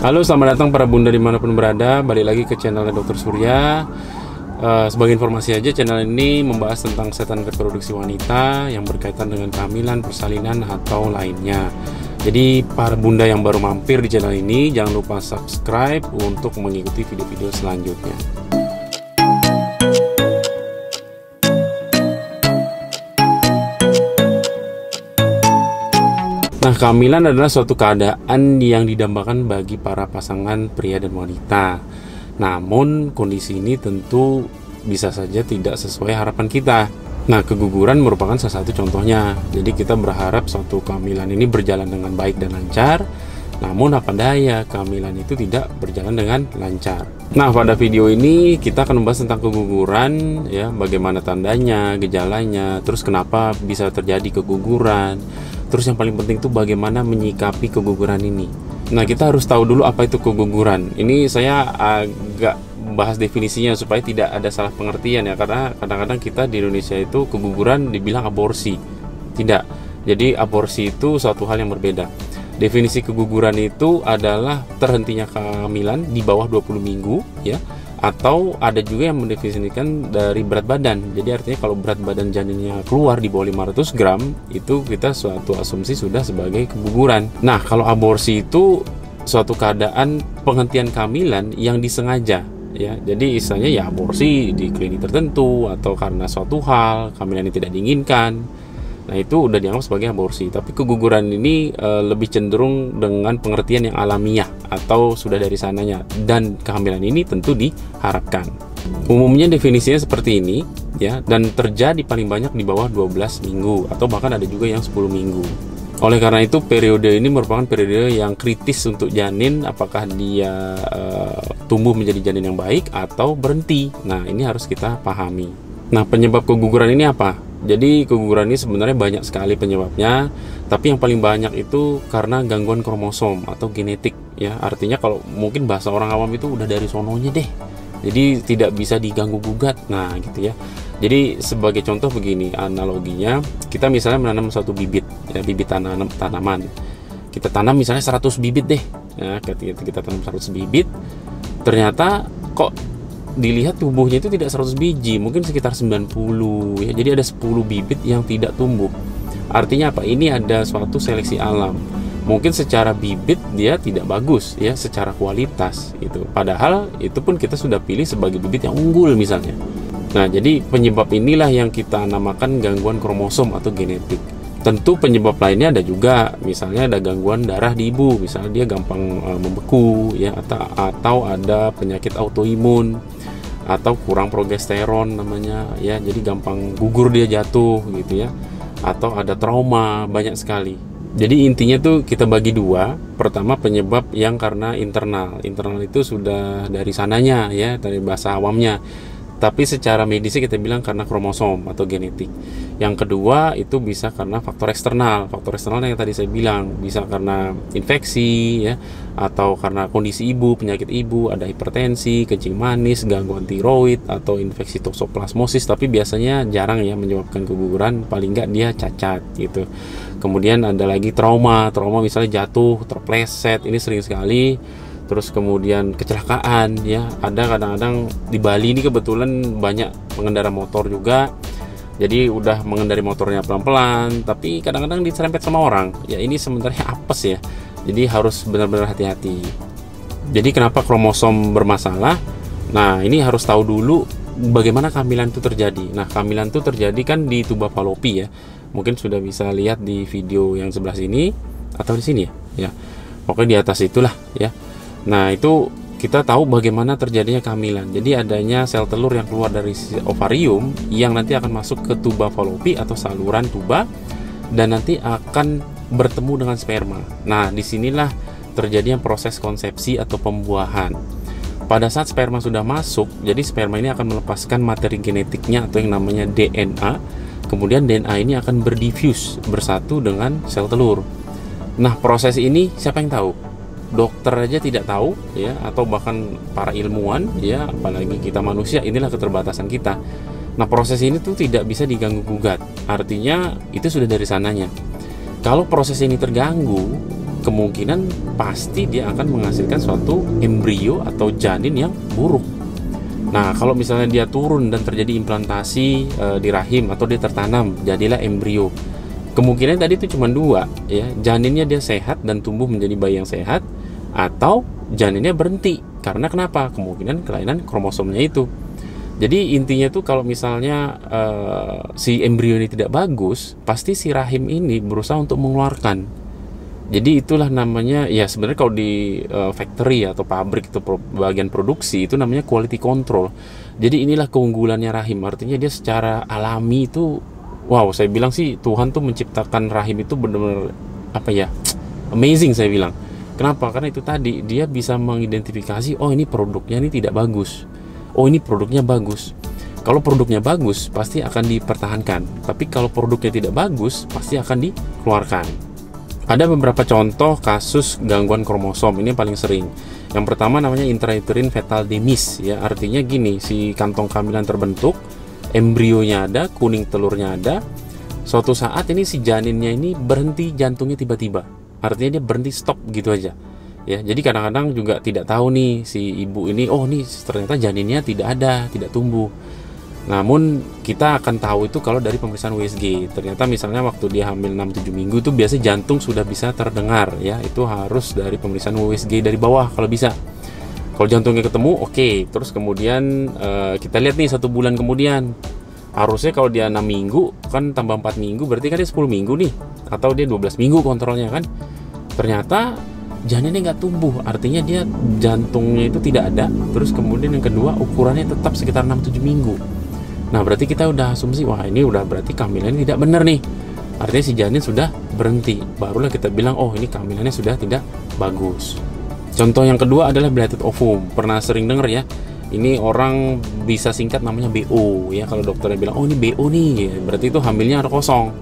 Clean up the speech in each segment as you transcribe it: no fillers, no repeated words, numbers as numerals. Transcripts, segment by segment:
Halo, selamat datang para bunda dimanapun berada. Balik lagi ke channelnya Dr. Surya. Sebagai informasi aja, channel ini membahas tentang kesehatan reproduksi wanita yang berkaitan dengan kehamilan, persalinan, atau lainnya. Jadi para bunda yang baru mampir di channel ini, jangan lupa subscribe untuk mengikuti video-video selanjutnya. Nah, kehamilan adalah suatu keadaan yang didambakan bagi para pasangan pria dan wanita. Namun, kondisi ini tentu bisa saja tidak sesuai harapan kita. Nah, keguguran merupakan salah satu contohnya. Jadi, kita berharap suatu kehamilan ini berjalan dengan baik dan lancar. Namun, apa daya, kehamilan itu tidak berjalan dengan lancar. Nah, pada video ini kita akan membahas tentang keguguran, ya, bagaimana tandanya, gejalanya, terus kenapa bisa terjadi keguguran. Terus yang paling penting itu bagaimana menyikapi keguguran ini. Nah, kita harus tahu dulu apa itu keguguran. Ini saya agak bahas definisinya supaya tidak ada salah pengertian ya, karena kadang-kadang kita di Indonesia itu keguguran dibilang aborsi. Tidak. Jadi aborsi itu suatu hal yang berbeda. Definisi keguguran itu adalah terhentinya kehamilan di bawah 20 minggu ya. Atau ada juga yang mendefinisikan dari berat badan. Jadi artinya kalau berat badan janinnya keluar di bawah 500 gram, itu kita suatu asumsi sudah sebagai keguguran. Nah, kalau aborsi itu suatu keadaan penghentian kehamilan yang disengaja ya. Jadi istilahnya ya aborsi di klinik tertentu atau karena suatu hal kehamilan yang tidak diinginkan. Nah, itu udah dianggap sebagai aborsi. Tapi keguguran ini lebih cenderung dengan pengertian yang alamiah atau sudah dari sananya, dan kehamilan ini tentu diharapkan. Umumnya definisinya seperti ini ya, dan terjadi paling banyak di bawah 12 minggu atau bahkan ada juga yang 10 minggu. Oleh karena itu periode ini merupakan periode yang kritis untuk janin, apakah dia tumbuh menjadi janin yang baik atau berhenti. Nah, ini harus kita pahami. Nah, penyebab keguguran ini apa? Jadi keguguran ini sebenarnya banyak sekali penyebabnya, tapi yang paling banyak itu karena gangguan kromosom atau genetik ya. Artinya kalau mungkin bahasa orang awam itu udah dari sononya deh. Jadi tidak bisa diganggu gugat. Nah, gitu ya. Jadi sebagai contoh begini analoginya, kita misalnya menanam suatu bibit ya, bibit tanaman. Kita tanam misalnya 100 bibit deh. Ya, ketika kita tanam 100 bibit, ternyata kok dilihat tubuhnya itu tidak 100 biji, mungkin sekitar 90 ya. Jadi ada 10 bibit yang tidak tumbuh. Artinya apa? Ini ada suatu seleksi alam. Mungkin secara bibit dia tidak bagus ya, secara kualitas gitu. Padahal itu pun kita sudah pilih sebagai bibit yang unggul misalnya. Nah, jadi penyebab inilah yang kita namakan gangguan kromosom atau genetik. Tentu penyebab lainnya ada juga, misalnya ada gangguan darah di ibu, misalnya dia gampang membeku ya, atau ada penyakit autoimun, atau kurang progesteron namanya ya, jadi gampang gugur dia jatuh gitu ya, atau ada trauma, banyak sekali. Jadi intinya tuh kita bagi dua. Pertama penyebab yang karena internal itu sudah dari sananya ya, dari bahasa awamnya. Tapi secara medis kita bilang karena kromosom atau genetik. Yang kedua itu bisa karena faktor eksternal. Faktor eksternal yang tadi saya bilang bisa karena infeksi ya, atau karena kondisi ibu, penyakit ibu, ada hipertensi, kencing manis, gangguan tiroid, atau infeksi toksoplasmosis. Tapi biasanya jarang ya menyebabkan keguguran, paling nggak dia cacat gitu. Kemudian ada lagi trauma misalnya jatuh, terpleset, ini sering sekali. Terus kemudian kecelakaan ya, ada kadang-kadang di Bali ini kebetulan banyak pengendara motor juga. Jadi udah mengendari motornya pelan-pelan, tapi kadang-kadang diserempet sama orang. Ya ini sebenarnya apes ya. Jadi harus benar-benar hati-hati. Jadi kenapa kromosom bermasalah? Nah, ini harus tahu dulu bagaimana kehamilan itu terjadi. Nah, kehamilan itu terjadi kan di tuba Fallopi ya. Mungkin sudah bisa lihat di video yang sebelah sini atau di sini ya. Pokoknya di atas itulah ya. Nah, itu kita tahu bagaimana terjadinya kehamilan. Jadi adanya sel telur yang keluar dari ovarium yang nanti akan masuk ke tuba Fallopi atau saluran tuba, dan nanti akan bertemu dengan sperma. Nah, disinilah terjadinya proses konsepsi atau pembuahan. Pada saat sperma sudah masuk, jadi sperma ini akan melepaskan materi genetiknya atau yang namanya DNA. Kemudian DNA ini akan berdifus, bersatu dengan sel telur. Nah, proses ini siapa yang tahu? Dokter aja tidak tahu ya, atau bahkan para ilmuwan ya, apalagi kita manusia. Inilah keterbatasan kita. Nah, proses ini tuh tidak bisa diganggu gugat. Artinya itu sudah dari sananya. Kalau proses ini terganggu, kemungkinan pasti dia akan menghasilkan suatu embrio atau janin yang buruk. Nah, kalau misalnya dia turun dan terjadi implantasi di rahim atau dia tertanam, jadilah embrio. Kemungkinan tadi itu cuma dua, ya. Janinnya dia sehat dan tumbuh menjadi bayi yang sehat, atau janinnya berhenti. Karena kenapa? Kemungkinan kelainan kromosomnya itu. Jadi intinya tuh kalau misalnya si embrio ini tidak bagus, pasti si rahim ini berusaha untuk mengeluarkan. Jadi itulah namanya, ya sebenarnya kalau di factory atau pabrik itu bagian produksi itu namanya quality control. Jadi inilah keunggulannya rahim, artinya dia secara alami itu, wow, saya bilang sih Tuhan tuh menciptakan rahim itu benar-benar apa ya, amazing saya bilang. Kenapa? Karena itu tadi dia bisa mengidentifikasi, oh ini produknya ini tidak bagus, oh ini produknya bagus. Kalau produknya bagus pasti akan dipertahankan, tapi kalau produknya tidak bagus pasti akan dikeluarkan. Ada beberapa contoh kasus gangguan kromosom, ini yang paling sering. Yang pertama namanya intrauterine fetal demise, ya artinya gini, si kantong kehamilan terbentuk, embrionya ada, kuning telurnya ada. Suatu saat ini si janinnya ini berhenti jantungnya tiba-tiba, artinya dia berhenti stop gitu aja. Ya, jadi kadang-kadang juga tidak tahu nih si ibu ini, oh nih ternyata janinnya tidak ada, tidak tumbuh. Namun kita akan tahu itu kalau dari pemeriksaan USG. Ternyata misalnya waktu dia hamil 6-7 minggu itu biasanya jantung sudah bisa terdengar, ya. Itu harus dari pemeriksaan USG dari bawah kalau bisa. Kalau jantungnya ketemu, oke. Terus kemudian kita lihat nih 1 bulan kemudian. Harusnya kalau dia 6 minggu kan tambah 4 minggu berarti kan dia 10 minggu nih. Atau dia 12 minggu kontrolnya kan. Ternyata janinnya nggak tumbuh, artinya dia jantungnya itu tidak ada. Terus kemudian yang kedua ukurannya tetap sekitar 6-7 minggu. Nah berarti kita udah asumsi, wah ini udah berarti kehamilannya tidak benar nih. Artinya si janin sudah berhenti. Barulah kita bilang, oh ini kehamilannya sudah tidak bagus. Contoh yang kedua adalah blighted ovum. Pernah sering dengar ya, ini orang bisa singkat namanya BO, ya. Kalau dokternya bilang, oh ini BO nih, berarti itu hamilnya ada kosong.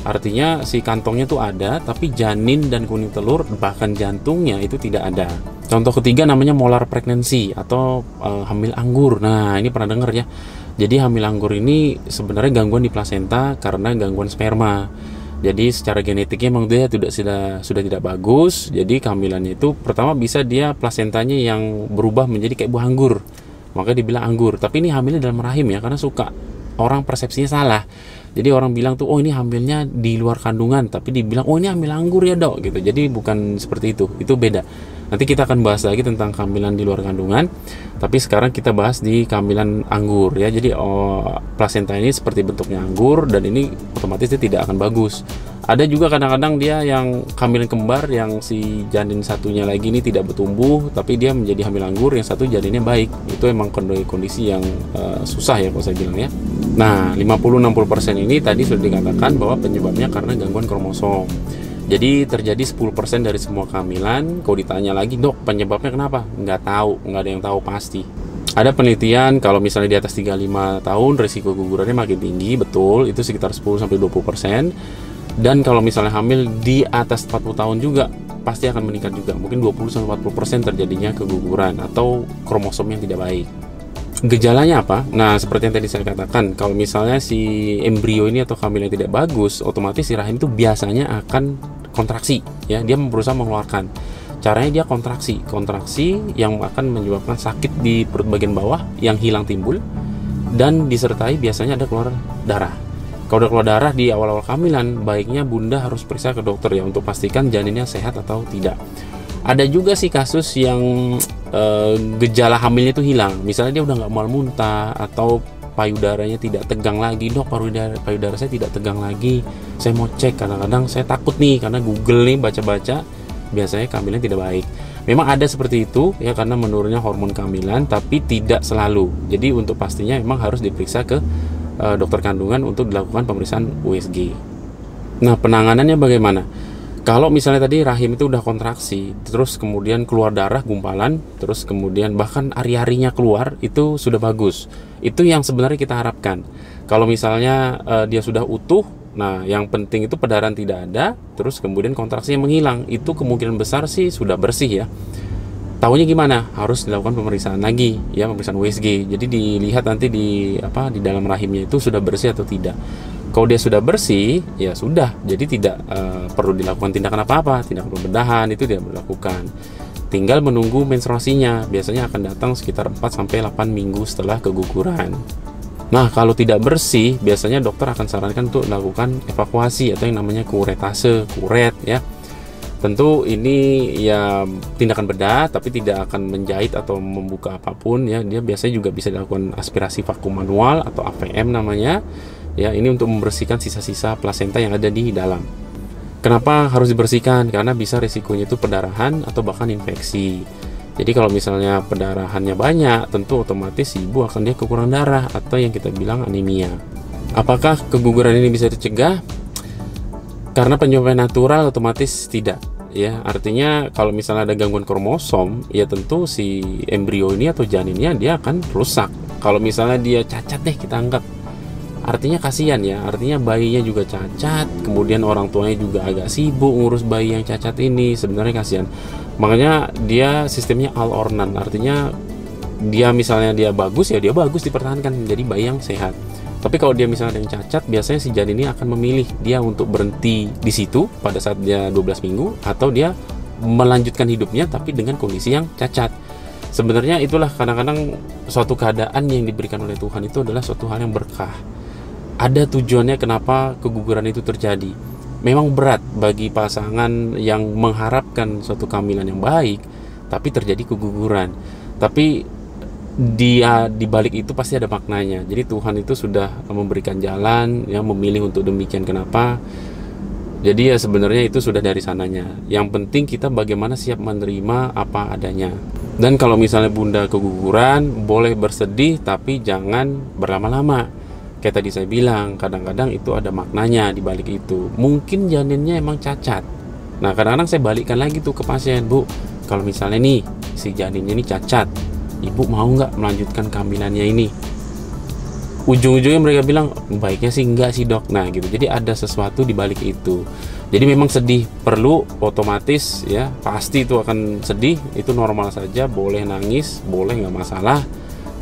Artinya si kantongnya tuh ada, tapi janin dan kuning telur bahkan jantungnya itu tidak ada. Contoh ketiga namanya molar pregnancy atau hamil anggur. Nah ini pernah dengar ya. Jadi hamil anggur ini sebenarnya gangguan di plasenta karena gangguan sperma. Jadi secara genetiknya memang dia sudah tidak bagus. Jadi kehamilannya itu pertama bisa dia plasentanya yang berubah menjadi kayak buah anggur, maka dibilang anggur. Tapi ini hamilnya dalam rahim ya, karena suka orang persepsinya salah. Jadi orang bilang tuh, oh ini hamilnya di luar kandungan, tapi dibilang, oh ini hamil anggur ya dok, gitu. Jadi bukan seperti itu beda. Nanti kita akan bahas lagi tentang kehamilan di luar kandungan, tapi sekarang kita bahas di kehamilan anggur ya. Jadi plasenta ini seperti bentuknya anggur, dan ini otomatis dia tidak akan bagus. Ada juga kadang-kadang dia yang kehamilan kembar, yang si janin satunya lagi ini tidak bertumbuh, tapi dia menjadi hamil anggur, yang satu janinnya baik. Itu emang kondisi yang susah ya kalau saya bilang ya. Nah 50-60% ini tadi sudah dikatakan bahwa penyebabnya karena gangguan kromosom. Jadi terjadi 10% dari semua kehamilan. Kalau ditanya lagi, dok penyebabnya kenapa? Nggak tahu, nggak ada yang tahu pasti. Ada penelitian kalau misalnya di atas 35 tahun risiko gugurannya makin tinggi, betul, itu sekitar 10-20%. Dan kalau misalnya hamil di atas 40 tahun juga pasti akan meningkat juga, mungkin 20-40% terjadinya keguguran atau kromosom yang tidak baik. Gejalanya apa? Nah seperti yang tadi saya katakan, kalau misalnya si embrio ini atau kehamilan tidak bagus, otomatis si rahim itu biasanya akan kontraksi, ya. Dia berusaha mengeluarkan. Caranya dia kontraksi yang akan menyebabkan sakit di perut bagian bawah yang hilang timbul, dan disertai biasanya ada keluar darah. Kalau udah keluar darah di awal-awal kehamilan, baiknya bunda harus periksa ke dokter ya, untuk pastikan janinnya sehat atau tidak. Ada juga sih kasus yang gejala hamilnya itu hilang. Misalnya dia udah nggak mual muntah, atau payudaranya tidak tegang lagi. Dok, payudara saya tidak tegang lagi, saya mau cek. Kadang-kadang saya takut nih, karena Google nih baca-baca, biasanya kehamilan tidak baik. Memang ada seperti itu ya, karena menurunnya hormon kehamilan, tapi tidak selalu. Jadi untuk pastinya memang harus diperiksa ke dokter kandungan untuk dilakukan pemeriksaan USG. Nah penanganannya bagaimana? Kalau misalnya tadi rahim itu udah kontraksi, terus kemudian keluar darah gumpalan, terus kemudian bahkan ari-arinya keluar, itu sudah bagus. Itu yang sebenarnya kita harapkan. Kalau misalnya dia sudah utuh, nah yang penting itu perdarahan tidak ada, terus kemudian kontraksinya menghilang, itu kemungkinan besar sih sudah bersih ya. Tahunya gimana? Harus dilakukan pemeriksaan lagi ya, pemeriksaan USG. Jadi dilihat nanti di dalam rahimnya itu sudah bersih atau tidak. Kalau dia sudah bersih, ya sudah. Jadi tidak perlu dilakukan tindakan apa-apa, tindakan pembedahan itu tidak dilakukan. Tinggal menunggu menstruasinya. Biasanya akan datang sekitar 4-8 minggu setelah keguguran. Nah, kalau tidak bersih, biasanya dokter akan sarankan untuk melakukan evakuasi atau yang namanya kuretase, kuret ya. Tentu ini ya tindakan bedah, tapi tidak akan menjahit atau membuka apapun ya. Dia biasanya juga bisa dilakukan aspirasi vakum manual atau AVM namanya. Ya, ini untuk membersihkan sisa-sisa plasenta yang ada di dalam. Kenapa harus dibersihkan? Karena bisa risikonya itu perdarahan atau bahkan infeksi. Jadi kalau misalnya pendarahannya banyak, tentu otomatis ibu akan dia kekurangan darah atau yang kita bilang anemia. Apakah keguguran ini bisa dicegah? Karena penyuplai natural otomatis tidak. Ya, artinya kalau misalnya ada gangguan kromosom, ya tentu si embrio ini atau janinnya dia akan rusak. Kalau misalnya dia cacat deh kita anggap, artinya kasihan ya, artinya bayinya juga cacat, kemudian orang tuanya juga agak sibuk ngurus bayi yang cacat ini, sebenarnya kasihan. Makanya dia sistemnya all or none, artinya dia misalnya dia bagus ya dia bagus dipertahankan jadi bayi yang sehat. Tapi kalau dia misalnya ada yang cacat, biasanya si janin ini akan memilih dia untuk berhenti di situ pada saat dia 12 minggu atau dia melanjutkan hidupnya tapi dengan kondisi yang cacat. Sebenarnya itulah kadang-kadang suatu keadaan yang diberikan oleh Tuhan itu adalah suatu hal yang berkah. Ada tujuannya kenapa keguguran itu terjadi. Memang berat bagi pasangan yang mengharapkan suatu kehamilan yang baik, tapi terjadi keguguran. Tapi dia di balik itu pasti ada maknanya. Jadi Tuhan itu sudah memberikan jalan, ya memilih untuk demikian. Kenapa? Jadi ya sebenarnya itu sudah dari sananya. Yang penting kita bagaimana siap menerima apa adanya. Dan kalau misalnya bunda keguguran, boleh bersedih tapi jangan berlama-lama. Kayak tadi saya bilang, kadang-kadang itu ada maknanya di balik itu. Mungkin janinnya emang cacat. Nah, kadang-kadang saya balikkan lagi tuh ke pasien, Bu, kalau misalnya nih si janinnya ini cacat, ibu mau nggak melanjutkan kehamilannya ini? Ujung-ujungnya mereka bilang, baiknya sih enggak sih dok. Nah gitu, jadi ada sesuatu di balik itu. Jadi memang sedih, perlu otomatis ya, pasti itu akan sedih, itu normal saja, boleh nangis, boleh nggak masalah.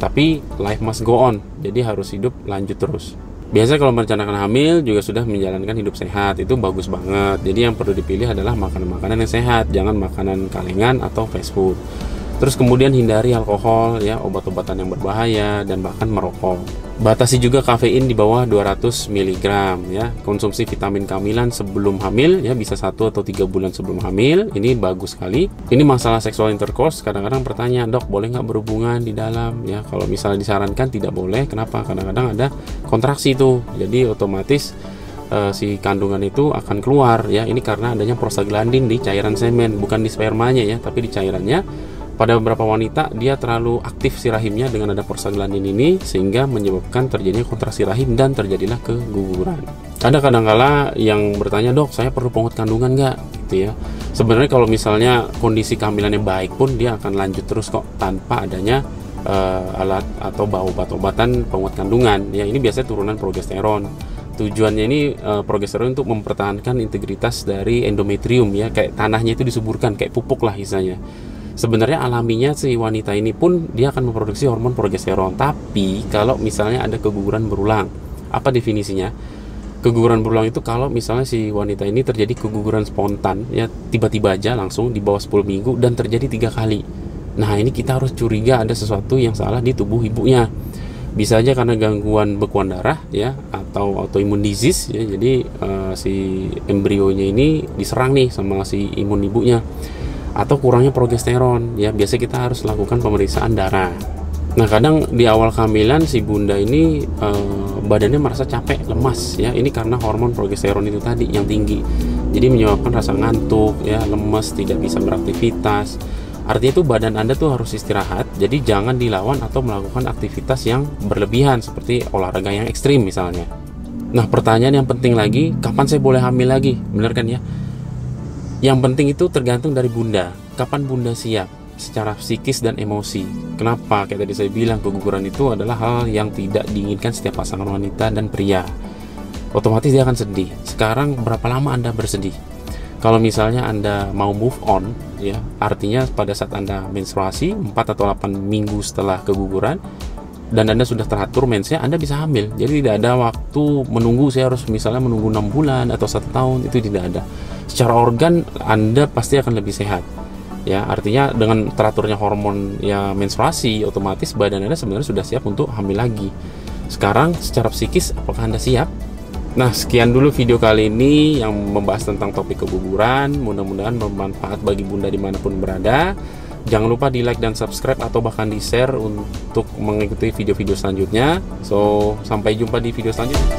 Tapi life must go on, jadi harus hidup lanjut terus. Biasanya kalau merencanakan hamil juga sudah menjalankan hidup sehat, itu bagus banget. Jadi yang perlu dipilih adalah makanan-makanan yang sehat, jangan makanan kalengan atau fast food. Terus kemudian hindari alkohol, ya, obat-obatan yang berbahaya, dan bahkan merokok. Batasi juga kafein di bawah 200 mg, ya. Konsumsi vitamin kehamilan sebelum hamil, ya, bisa 1 atau 3 bulan sebelum hamil. Ini bagus sekali. Ini masalah seksual intercourse, kadang-kadang pertanyaan, dok, boleh nggak berhubungan di dalam? Ya, kalau misalnya disarankan tidak boleh. Kenapa? Kadang-kadang ada kontraksi itu, jadi otomatis si kandungan itu akan keluar, ya. Ini karena adanya prostaglandin di cairan semen, bukan di spermanya, ya, tapi di cairannya. Pada beberapa wanita dia terlalu aktif si rahimnya dengan ada prostaglandin ini sehingga menyebabkan terjadinya kontraksi rahim dan terjadilah keguguran. Ada kadangkala yang bertanya, dok, saya perlu penguat kandungan nggak? Gitu ya. Sebenarnya kalau misalnya kondisi kehamilannya baik pun dia akan lanjut terus kok tanpa adanya alat atau obat-obatan penguat kandungan. Ya, ini biasanya turunan progesteron. Tujuannya ini progesteron untuk mempertahankan integritas dari endometrium, ya, kayak tanahnya itu disuburkan, kayak pupuk lah istilahnya. Sebenarnya alaminya si wanita ini pun dia akan memproduksi hormon progesteron. Tapi kalau misalnya ada keguguran berulang, apa definisinya? Keguguran berulang itu kalau misalnya si wanita ini terjadi keguguran spontan, ya, tiba-tiba aja langsung di bawah 10 minggu dan terjadi 3 kali. Nah, ini kita harus curiga ada sesuatu yang salah di tubuh ibunya. Bisa aja karena gangguan bekuan darah, ya, atau autoimmune disease, ya. Jadi si embrionya ini diserang nih sama si imun ibunya. Atau kurangnya progesteron, ya, biasa kita harus lakukan pemeriksaan darah. Nah, kadang di awal kehamilan si bunda ini badannya merasa capek, lemas, ya, ini karena hormon progesteron itu tadi yang tinggi. Jadi menyebabkan rasa ngantuk, ya, lemes, tidak bisa beraktivitas. Artinya itu badan Anda tuh harus istirahat. Jadi jangan dilawan atau melakukan aktivitas yang berlebihan seperti olahraga yang ekstrim misalnya. Nah, pertanyaan yang penting lagi, kapan saya boleh hamil lagi? Benar kan ya? Yang penting itu tergantung dari bunda. Kapan bunda siap secara psikis dan emosi. Kenapa? Kayak tadi saya bilang, keguguran itu adalah hal yang tidak diinginkan setiap pasangan wanita dan pria. Otomatis dia akan sedih. Sekarang berapa lama Anda bersedih? Kalau misalnya Anda mau move on, ya, artinya pada saat Anda menstruasi 4 atau 8 minggu setelah keguguran, dan Anda sudah teratur mensnya, Anda bisa hamil. Jadi tidak ada waktu menunggu, saya harus misalnya menunggu 6 bulan atau 1 tahun, itu tidak ada. Secara organ Anda pasti akan lebih sehat. Ya, artinya dengan teraturnya hormon ya menstruasi, otomatis badan Anda sebenarnya sudah siap untuk hamil lagi. Sekarang secara psikis, apakah Anda siap? Nah, sekian dulu video kali ini yang membahas tentang topik keguguran. Mudah-mudahan bermanfaat bagi Bunda dimanapun berada. Jangan lupa di like dan subscribe atau bahkan di share untuk mengikuti video-video selanjutnya. So, sampai jumpa di video selanjutnya.